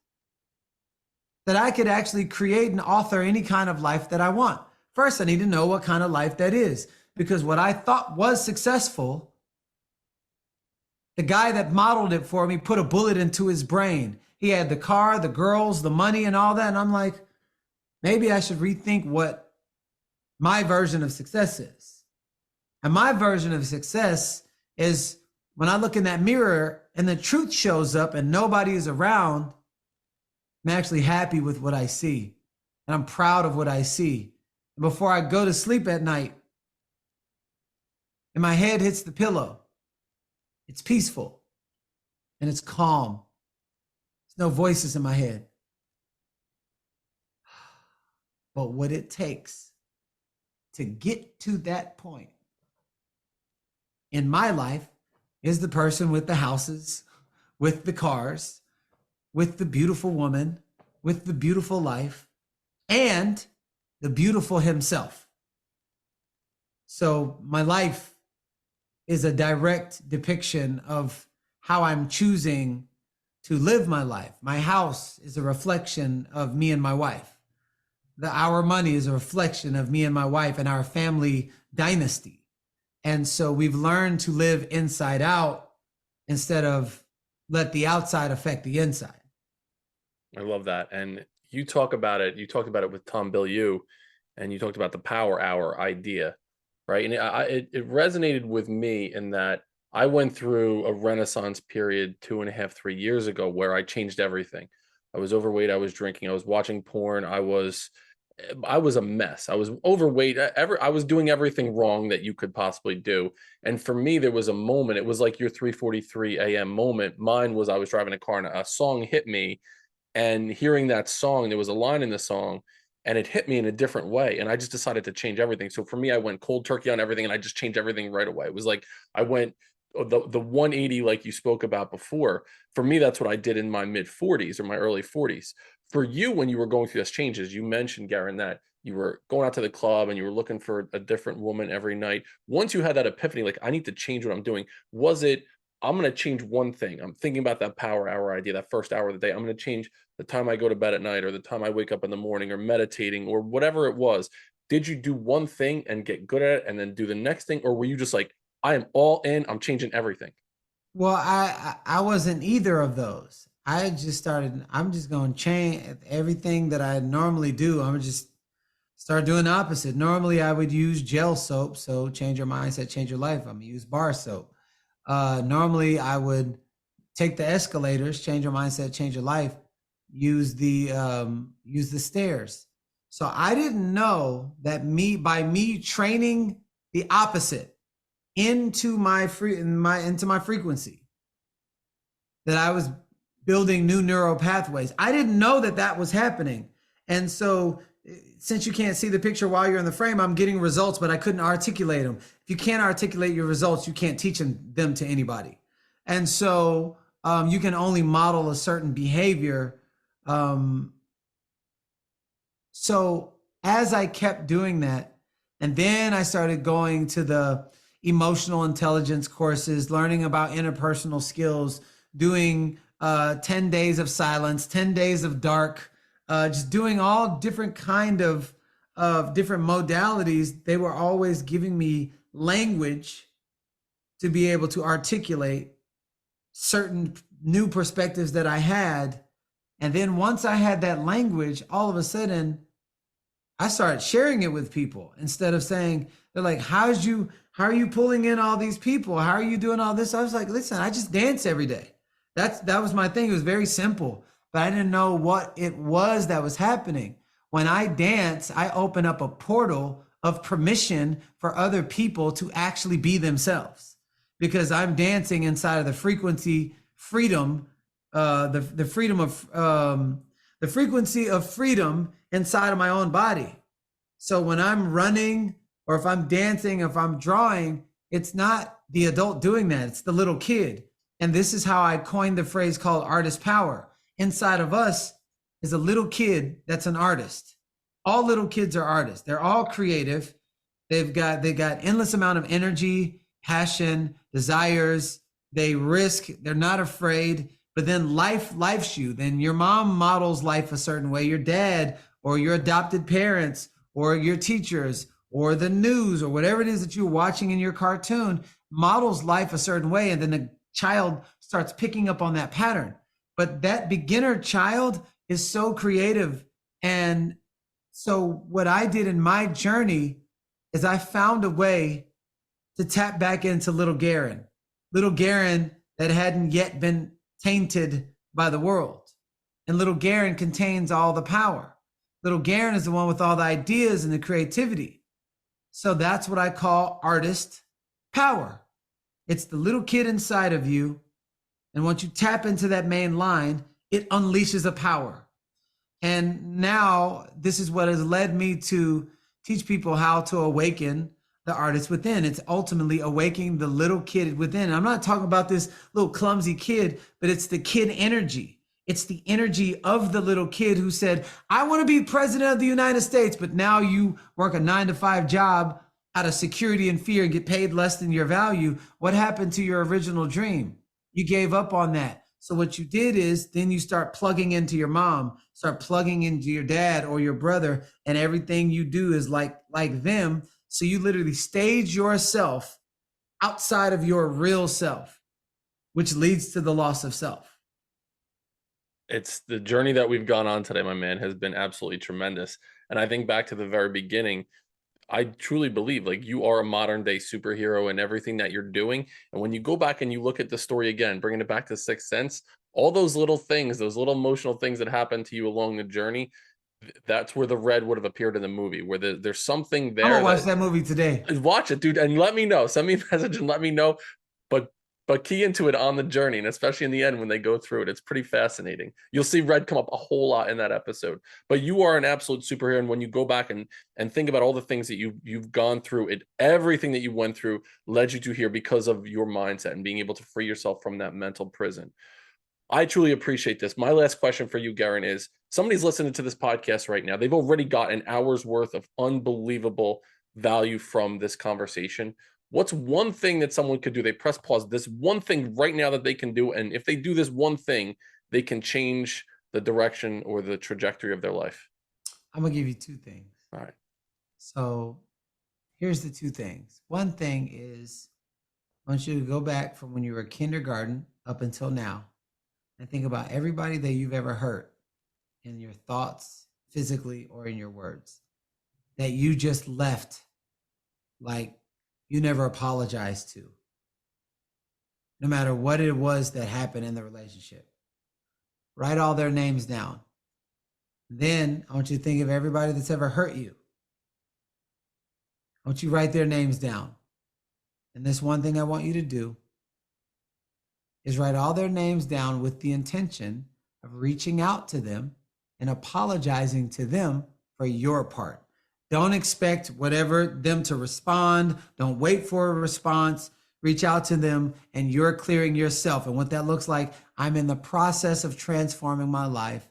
that I could actually create and author any kind of life that I want. First, I need to know what kind of life that is, because what I thought was successful, the guy that modeled it for me put a bullet into his brain. He had the car, the girls, the money, and all that. And I'm like, maybe I should rethink what my version of success is. And my version of success is when I look in that mirror and the truth shows up and nobody is around, I'm actually happy with what I see. And I'm proud of what I see. And before I go to sleep at night, and my head hits the pillow, it's peaceful and it's calm. There's no voices in my head. But what it takes to get to that point in my life is the person with the houses, with the cars, with the beautiful woman, with the beautiful life, and the beautiful himself. So my life is a direct depiction of how I'm choosing to live my life. My house is a reflection of me and my wife. Our money is a reflection of me and my wife and our family dynasty. And so we've learned to live inside out instead of let the outside affect the inside. I love that. And you talked about it with Tom Bilyeu, and you talked about the power hour idea, right? And it resonated with me in that I went through a renaissance period 2.5, 3 years ago where I changed everything. I was overweight, I was drinking, I was watching porn, I was I was a mess. I was overweight. I was doing everything wrong that you could possibly do. And for me, there was a moment. It was like your 3:43 a.m. moment. Mine was I was driving a car and a song hit me, and hearing that song, there was a line in the song, and it hit me in a different way. And I just decided to change everything. So for me, I went cold turkey on everything, and I just changed everything right away. It was like I went the 180 like you spoke about before. For me, that's what I did in my mid 40s or my early 40s. For you, when you were going through those changes, you mentioned, Garrain, that you were going out to the club and you were looking for a different woman every night. Once you had that epiphany, like, I need to change what I'm doing, was it, I'm going to change one thing? I'm thinking about that power hour idea, that first hour of the day. I'm going to change the time I go to bed at night, or the time I wake up in the morning, or meditating, or whatever it was. Did you do one thing and get good at it and then do the next thing? Or were you just like, I am all in, I'm changing everything? Well, I wasn't either of those. I just started. I'm just going to change everything that I normally do. I'm just start doing the opposite. Normally, I would use gel soap. So change your mindset, change your life. I'm gonna use bar soap. Normally, I would take the escalators, change your mindset, change your life. Use the stairs. So I didn't know that by me training the opposite into into my frequency, that I was building new neural pathways. I didn't know that that was happening. And so, since you can't see the picture while you're in the frame, I'm getting results, but I couldn't articulate them. If you can't articulate your results, you can't teach them to anybody. And so, you can only model a certain behavior. So as I kept doing that, and then I started going to the emotional intelligence courses, learning about interpersonal skills, doing 10 days of silence, 10 days of dark, just doing all different kind of different modalities. They were always giving me language to be able to articulate certain new perspectives that I had. And then once I had that language, all of a sudden I started sharing it with people, instead of saying, they're like, how are you pulling in all these people? How are you doing all this? I was like, listen, I just dance every day. That was my thing. It was very simple, but I didn't know what it was that was happening. When I dance, I open up a portal of permission for other people to actually be themselves, because I'm dancing inside of the frequency freedom, the freedom of the frequency of freedom inside of my own body. So when I'm running, or if I'm dancing, if I'm drawing, it's not the adult doing that, it's the little kid. And this is how I coined the phrase called artist power. Inside of us is a little kid that's an artist. All little kids are artists. They're all creative. They got endless amount of energy, passion, desires. They risk. They're not afraid. But then life lifes you. Then your mom models life a certain way. Your dad, or your adopted parents, or your teachers, or the news, or whatever it is that you're watching in your cartoon, models life a certain way. And then the child starts picking up on that pattern. But that beginner child is so creative. And so what I did in my journey is I found a way to tap back into little Garrain that hadn't yet been tainted by the world. And little Garrain contains all the power. Little Garrain is the one with all the ideas and the creativity. So that's what I call artist power. It's the little kid inside of you. And once you tap into that main line, it unleashes a power. And now this is what has led me to teach people how to awaken the artist within. It's ultimately awakening the little kid within. And I'm not talking about this little clumsy kid, but it's the kid energy. It's the energy of the little kid who said, I want to be president of the United States, but now you work a 9-to-5 job out of security and fear and get paid less than your value. What happened to your original dream? You gave up on that. So what you did is then you start plugging into your mom, start plugging into your dad or your brother, and everything you do is like them. So you literally stage yourself outside of your real self, which leads to the loss of self. It's the journey that we've gone on today, my man, has been absolutely tremendous. And I think back to the very beginning, I truly believe like you are a modern day superhero in everything that you're doing. And when you go back and you look at the story again, bringing it back to Sixth Sense, all those little things, those little emotional things that happened to you along the journey, that's where the red would have appeared in the movie, where there's something I'm there gonna watch that that movie today. watch it, dude, and let me know. Send me a message and let me know. But key into it on the journey, and especially in the end when they go through it, it's pretty fascinating. You'll see red come up a whole lot in that episode. But you are an absolute superhero, and when you go back and think about all the things that you've gone through, it everything that you went through led you to here because of your mindset and being able to free yourself from that mental prison. I truly appreciate this. My last question for you, Garrain, is somebody's listening to this podcast right now. They've already got an hour's worth of unbelievable value from this conversation. What's one thing that someone could do? They press pause. This one thing right now that they can do. And if they do this one thing, they can change the direction or the trajectory of their life. I'm gonna give you two things. All right. So here's the two things. One thing is I want you to go back from when you were kindergarten up until now and think about everybody that you've ever hurt in your thoughts, physically, or in your words, that you just left like you never apologized to, no matter what it was that happened in the relationship. Write all their names down. Then I want you to think of everybody that's ever hurt you. I want you to write their names down. And this one thing I want you to do is write all their names down with the intention of reaching out to them and apologizing to them for your part. Don't expect whatever them to respond. Don't wait for a response. Reach out to them and you're clearing yourself. And what that looks like, I'm in the process of transforming my life.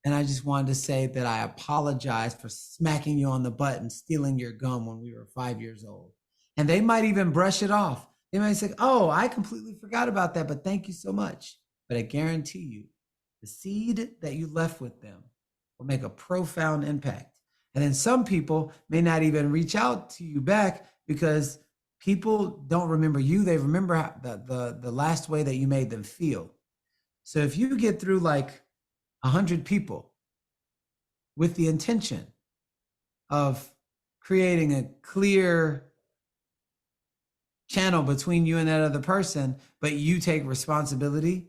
And I just wanted to say that I apologize for smacking you on the butt and stealing your gum when we were 5 years old. And they might even brush it off. They might say, oh, I completely forgot about that, but thank you so much. But I guarantee you, the seed that you left with them will make a profound impact. And then some people may not even reach out to you back because people don't remember you. They remember the last way that you made them feel. So if you get through like 100 people with the intention of creating a clear channel between you and that other person, but you take responsibility,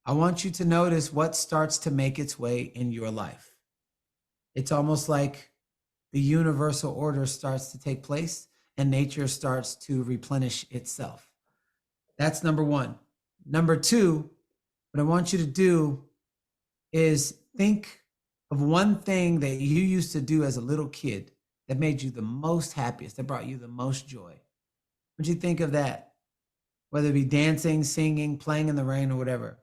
I want you to notice what starts to make its way in your life. It's almost like the universal order starts to take place and nature starts to replenish itself. That's number one. Number two, what I want you to do is think of one thing that you used to do as a little kid that made you the most happiest, that brought you the most joy. Would you think of that? Whether it be dancing, singing, playing in the rain, or whatever.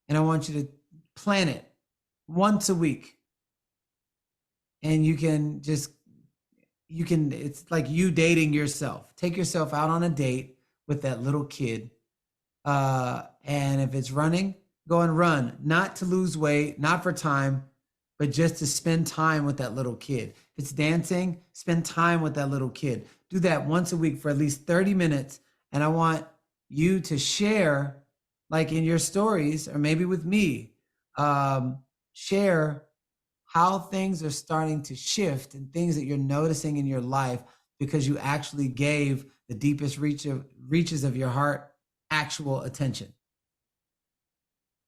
And I want you to plan it once a week. And it's like you dating yourself. Take yourself out on a date with that little kid. And if it's running, go and run, not to lose weight, not for time, but just to spend time with that little kid. If it's dancing, spend time with that little kid. Do that once a week for at least 30 minutes. And I want you to share, like in your stories, or maybe with me, share how things are starting to shift and things that you're noticing in your life because you actually gave the deepest reaches of your heart actual attention.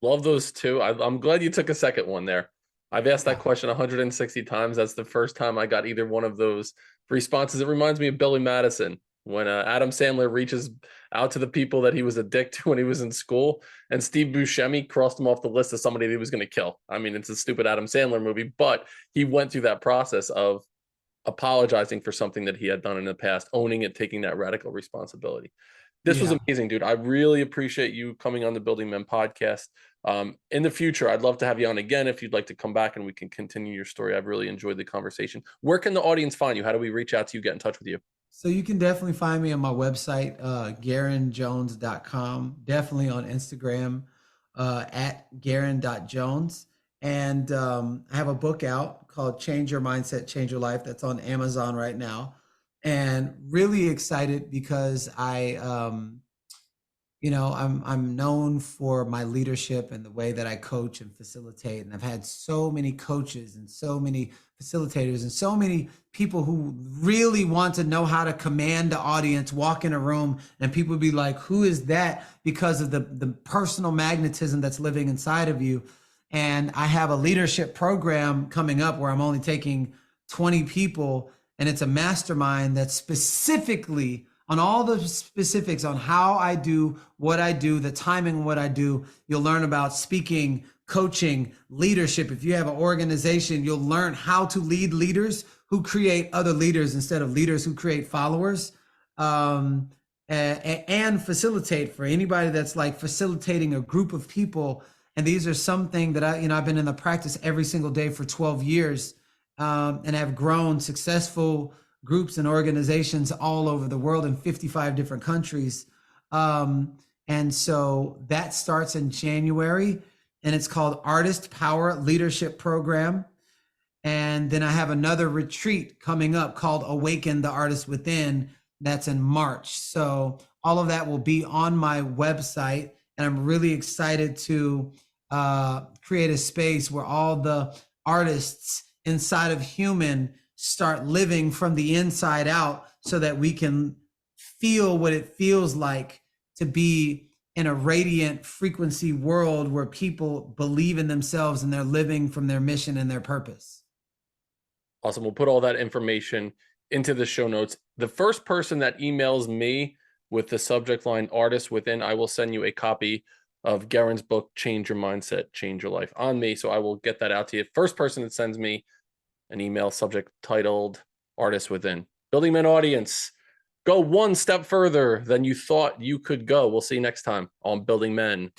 Love those two. I'm glad you took a second one there. I've asked that question 160 times. That's the first time I got either one of those responses. It reminds me of Billy Madison when Adam Sandler reaches out to the people that he was a dick to when he was in school, and Steve Buscemi crossed him off the list as somebody that he was going to kill. I mean, it's a stupid Adam Sandler movie, but he went through that process of apologizing for something that he had done in the past, owning it, taking that radical responsibility. This was amazing, dude. I really appreciate you coming on the Building Men podcast. In the future, I'd love to have you on again if you'd like to come back and we can continue your story. I've really enjoyed the conversation. Where can the audience find you? How do we reach out to you, get in touch with you? So you can definitely find me on my website, GarrainJones.com, definitely on Instagram, at Garrain.Jones. And I have a book out called Change Your Mindset, Change Your Life. That's on Amazon right now. And really excited because I'm known for my leadership and the way that I coach and facilitate. And I've had so many coaches and so many facilitators and so many people who really want to know how to command the audience, walk in a room and people be like, who is that? Because of the personal magnetism that's living inside of you. And I have a leadership program coming up where I'm only taking 20 people, and it's a mastermind that's specifically on all the specifics on how I do what I do, the timing of what I do. You'll learn about speaking, coaching, leadership. If you have an organization, you'll learn how to lead leaders who create other leaders instead of leaders who create followers. And facilitate for anybody that's like facilitating a group of people. And these are something that I've been in the practice every single day for 12 years, and have grown successful groups and organizations all over the world in 55 different countries. And so that starts in January, and it's called Artist Power Leadership Program. And then I have another retreat coming up called Awaken the Artist Within. That's in March. So all of that will be on my website. And I'm really excited to create a space where all the artists inside of Human start living from the inside out, so that we can feel what it feels like to be in a radiant frequency world where people believe in themselves and they're living from their mission and their purpose. Awesome. We'll put all that information into the show notes. The first person that emails me with the subject line Artist Within, I will send you a copy of Garrain's book, Change Your Mindset, Change Your Life, on me. So I will get that out to you. First person that sends me an email subject titled Artist Within. Building Men audience, go one step further than you thought you could go. We'll see you next time on Building Men.